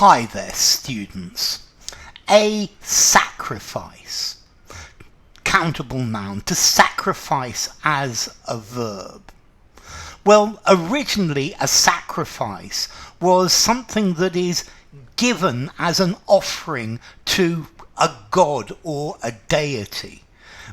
Hi there, students. A sacrifice. Countable noun, to sacrifice as a verb. Well, originally a sacrifice was something that is given as an offering to a god or a deity.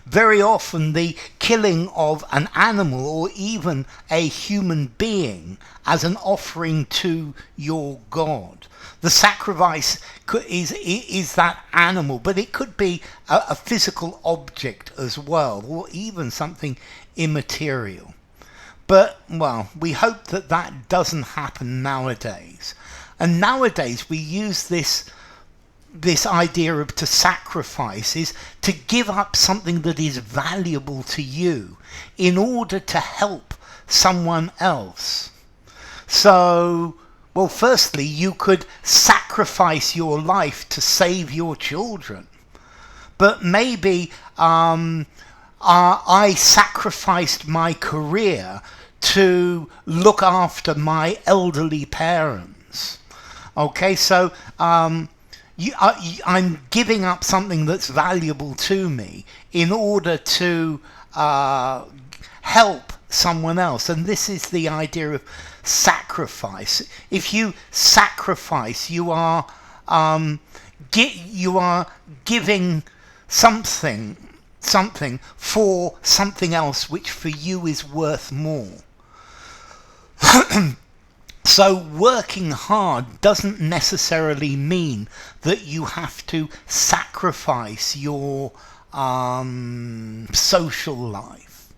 Very often the killing of an animal or even a human being as an offering to your god. The sacrifice is that animal, but it could be a physical object as well, or even something immaterial. But, well, we hope that that doesn't happen nowadays. And nowadays we use this idea of to sacrifice is to give up something that is valuable to you in order to help someone else. So, well, firstly, you could sacrifice your life to save your children. But maybe I sacrificed my career to look after my elderly parents. Okay, so I'm giving up something that's valuable to me in order to help someone else. And this is the idea of sacrifice. If you sacrifice, you are giving something for something else which for you is worth more. So working hard doesn't necessarily mean that you have to sacrifice your social life.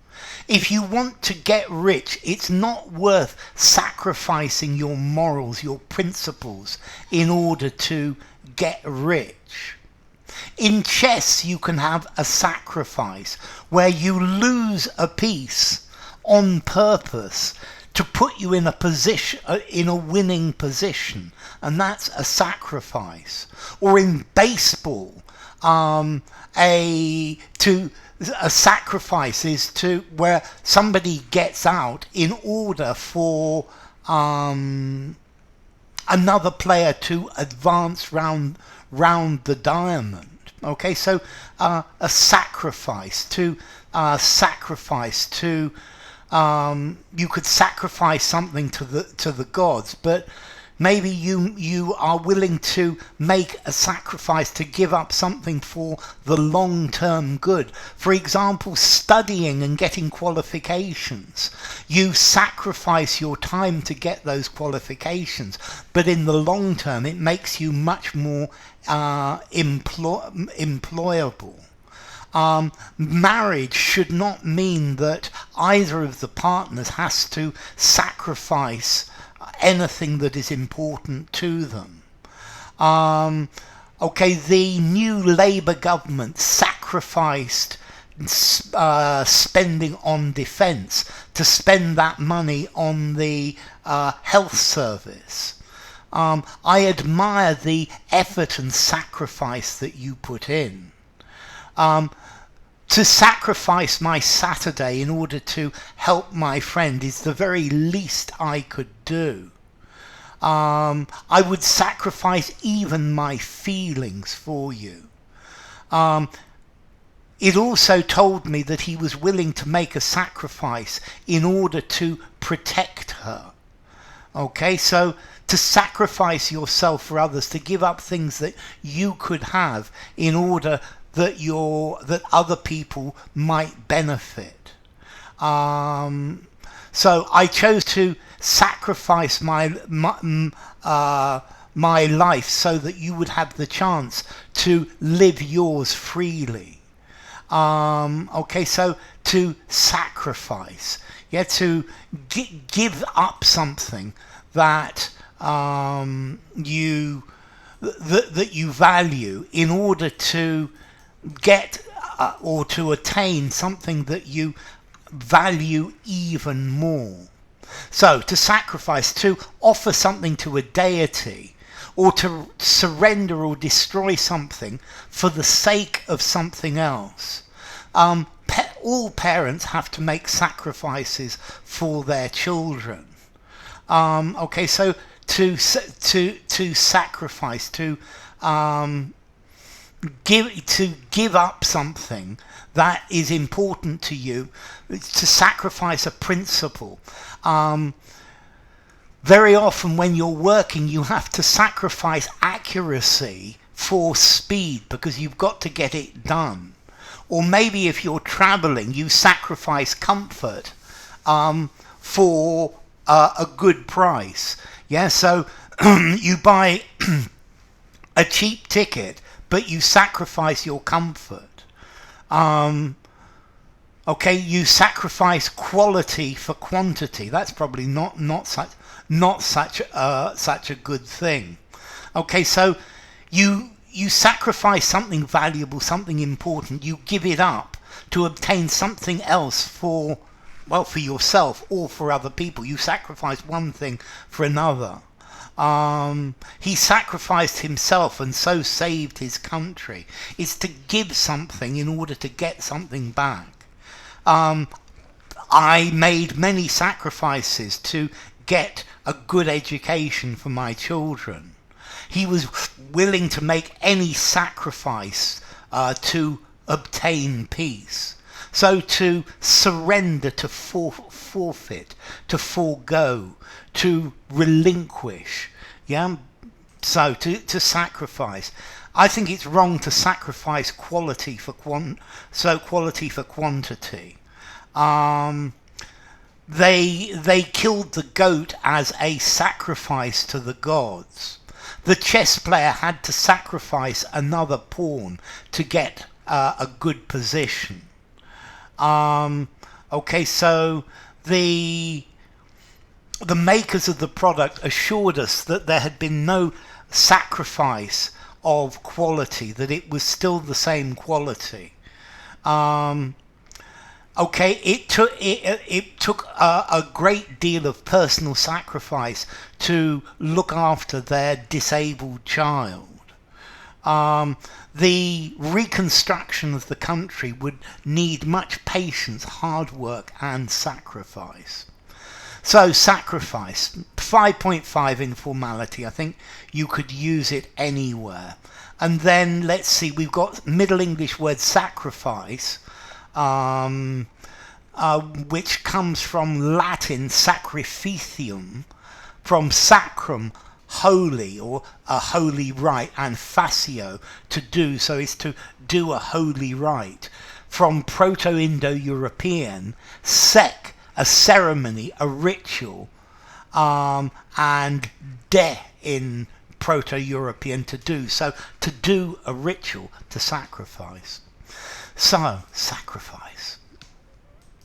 If you want to get rich, it's not worth sacrificing your morals, your principles, in order to get rich. In chess, you can have a sacrifice where you lose a piece on purpose to put you in a position, in a winning position, and that's a sacrifice. Or in baseball, a sacrifice is to where somebody gets out in order for another player to advance round the diamond. Okay, so a sacrifice to you could sacrifice something to the gods, but maybe you are willing to make a sacrifice to give up something for the long-term good. For example, studying and getting qualifications. You sacrifice your time to get those qualifications, but in the long term it makes you much more employable. Marriage should not mean that either of the partners has to sacrifice anything that is important to them. Okay, the new Labour government sacrificed spending on defence to spend that money on the health service. I admire the effort and sacrifice that you put in. To sacrifice my Saturday in order to help my friend is the very least I could do. I would sacrifice even my feelings for you. It also told me that he was willing to make a sacrifice in order to protect her. Okay, so to sacrifice yourself for others, to give up things that you could have in order that other people might benefit. So I chose to sacrifice my life so that you would have the chance to live yours freely. Okay, so to sacrifice, to give up something that you value in order to get or to attain something that you value even more. So to sacrifice, to offer something to a deity, or to surrender or destroy something for the sake of something else. All parents have to make sacrifices for their children. Okay, so to sacrifice, give up something that is important to you, to sacrifice a principle. Very often when you're working, you have to sacrifice accuracy for speed because you've got to get it done. Or maybe if you're traveling, you sacrifice comfort for a good price. Yeah, so you buy a cheap ticket, but you sacrifice your comfort. Okay, you sacrifice quality for quantity. That's probably not such a good thing. Okay, so you sacrifice something valuable, something important. You give it up to obtain something else for yourself or for other people. You sacrifice one thing for another. He sacrificed himself and so saved his country. It's to give something in order to get something back. I made many sacrifices to get a good education for my children. He was willing to make any sacrifice to obtain peace. So to surrender, to forfeit, to forego, to relinquish, yeah. So to sacrifice. I think it's wrong to sacrifice quality for quality for quantity. They killed the goat as a sacrifice to the gods. The chess player had to sacrifice another pawn to get a good position. Okay, so the makers of the product assured us that there had been no sacrifice of quality, that it was still the same quality. Okay, it took a great deal of personal sacrifice to look after their disabled child. The reconstruction of the country would need much patience, hard work, and sacrifice. So sacrifice, 5.5 informality. I think you could use it anywhere. And then let's see, we've got Middle English word sacrifice, which comes from Latin sacrificium, from sacrum, holy, or a holy rite, and facio, to do, so it's to do a holy rite. From Proto-Indo-European, sec, a ceremony, a ritual, and de in Proto-European, to do. So to do a ritual, to sacrifice. So, sacrifice.